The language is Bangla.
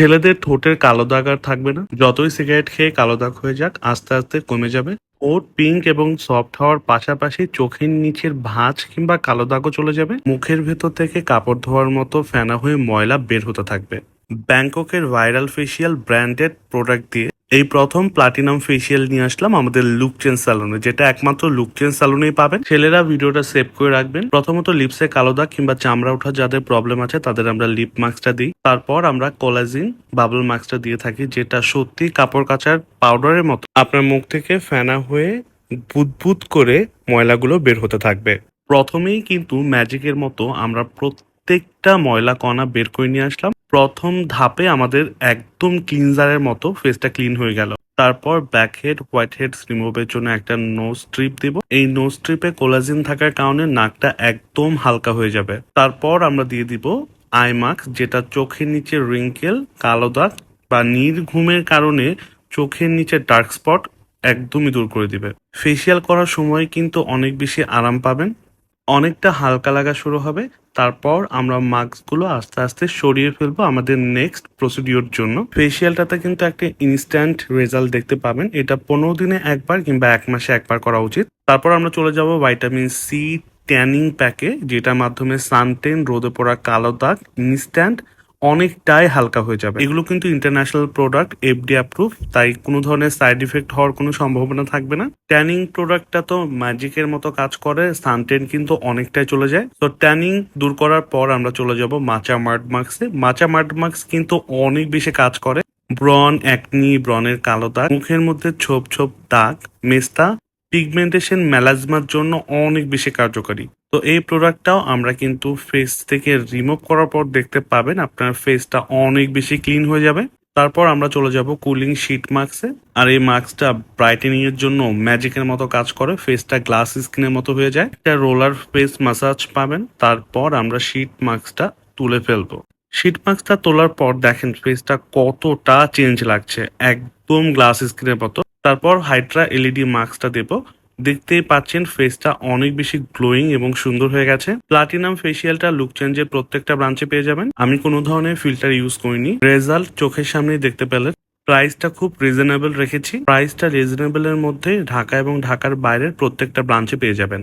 ছেলেদের ঠোঁটের কালো দাগ আর থাকবে না। যতই সিগারেট খেয়ে কালো দাগ হয়ে যাক, আস্তে আস্তে কমে যাবে। ঠোঁট পিঙ্ক এবং সফট হওয়ার পাশাপাশি চোখের নিচের ভাঁজ কিংবা কালো দাগও চলে যাবে। মুখের ভেতর থেকে কাপড় ধোয়ার মতো ফেনা হয়ে ময়লা বের হতে থাকবে। ব্যাংককের ভাইরাল ফেসিয়াল ব্র্যান্ডেড প্রোডাক্ট দিয়ে এই প্রথম প্লাটিনাম ফেসিয়াল নিয়ে আসলাম আমাদের লুক চেঞ্জ স্যালুনে, যেটা একমাত্র লুক চেঞ্জ স্যালুনেই পাবেন। ছেলেরা ভিডিওটা সেভ করে রাখবেন। প্রথমত লিপসে কালো দাগ কিংবা চামড়া ওঠা যাদের প্রবলেম আছে তাদের আমরা লিপ মাস্কটা দিই। তারপর আমরা কোলাজিন বাবল মাস্কটা দিয়ে থাকি, যেটা সত্যি কাপড় কাচার পাউডারের মতো আপনার মুখ থেকে ফেনা হয়ে বুদবুদ করে ময়লাগুলো বের হতে থাকবে। প্রথমেই কিন্তু ম্যাজিকের মতো আমরা প্রত্যেকটা ময়লা কণা বের করে নিয়ে আসলাম। প্রথম ধাপে আমাদের একদম ক্লিনজারের মতো ফেসটা ক্লিন হয়ে গেল। তারপর ব্ল্যাক হেড হোয়াইট হেডস রিমুভের জন্য একটা নোজ স্ট্রিপ দিব। এই নোজ স্ট্রিপে কোলাজিন থাকার কারণে নাকটা একদম হালকা হয়ে যাবে। তারপর আমরা দিয়ে দিব আই মাস্ক, যেটা চোখের নিচে রিঙ্কেল, কালো দাগ বা নির্ঘুমের কারণে চোখের নিচে ডার্ক স্পট একদমই দূর করে দিবে। ফেসিয়াল করার সময় কিন্তু অনেক বেশি আরাম পাবেন, অনেকটা হালকা লাগা শুরু হবে। তারপর আমরা মাস্কগুলো আস্তে আস্তে সরিয়ে ফেলবো আমাদের নেক্সট প্রসিডিওর জন্য। ফেসিয়ালটাতে কিন্তু একটা ইনস্ট্যান্ট রেজাল্ট দেখতে পাবেন। এটা 15 দিনে একবার কিংবা 1 মাসে একবার করা উচিত। তারপর আমরা চলে যাব ভাইটামিন সি ট্যানিং প্যাকে, যেটার মাধ্যমে সানটেন, রোদে পড়া কালো দাগ ইনস্ট্যান্ট অনেকটাই হালকা হয়ে যাবে। এগুলো কিন্তু ইন্টারন্যাশনাল প্রোডাক্ট, এফডি অ্যাপ্রুভ, তাই কোনো ধরনের সাইড ইফেক্ট হওয়ার কোনো সম্ভাবনা থাকবে না। ট্যানিং প্রোডাক্টটা তো ম্যাজিকের মতো কাজ করে, সানটেন কিন্তু অনেকটাই চলে যায়। তো ট্যানিং দূর করার পর আমরা চলে যাব মাচা মাড মাস্কে। মাচা মাড মাস্ক কিন্তু অনেক বেশি কাজ করে ব্রন, অ্যাকনি, ব্রনের কালো দাগ, মুখের মধ্যে ছোপ ছোপ দাগ, মেস্তা, পিগমেন্টেশন, মেলাজমার জন্য অনেক বেশি কার্যকারী। তো এই প্রোডাক্টটাও আমরা কিন্তু ফেস থেকে রিমুভ করার পর দেখতে পাবেন আপনার ফেসটা অনেক বেশি ক্লিন হয়ে যাবে। তারপর আমরা চলে যাব কুলিং শীট মাস্কে। আর এই মাস্কটা ব্রাইটেনিং এর জন্য ম্যাজিকের মতো কাজ করে, ফেসটা গ্লাস স্কিনের মতো হয়ে যায়। একটা রোলার ফেস ম্যাসাজ পাবেন। তারপর আমরা শীট মাস্কটা তুলে ফেলবো। শীট মাস্কটা তোলার পর দেখেন ফেসটা কতটা চেঞ্জ লাগছে, একদম গ্লাস স্কিনের মতো। তারপর হাইড্রা এলইডি মাস্কটা দেবো। দেখতেই পাচ্ছেন ফেসটা অনেক বেশি গ্লোয়িং এবং সুন্দর হয়ে গেছে। প্লাটিনাম ফেসিয়ালটা লুক চেঞ্জের প্রত্যেকটা ব্রাঞ্চে পেয়ে যাবেন। আমি কোনো ধরনের ফিল্টার ইউজ করিনি, রেজাল্ট চোখের সামনেই দেখতে পেলেন। প্রাইসটা খুব রিজনেবল রেখেছি। প্রাইসটা রিজনেবল এর মধ্যে ঢাকা এবং ঢাকার বাইরের প্রত্যেকটা ব্রাঞ্চে পেয়ে যাবেন।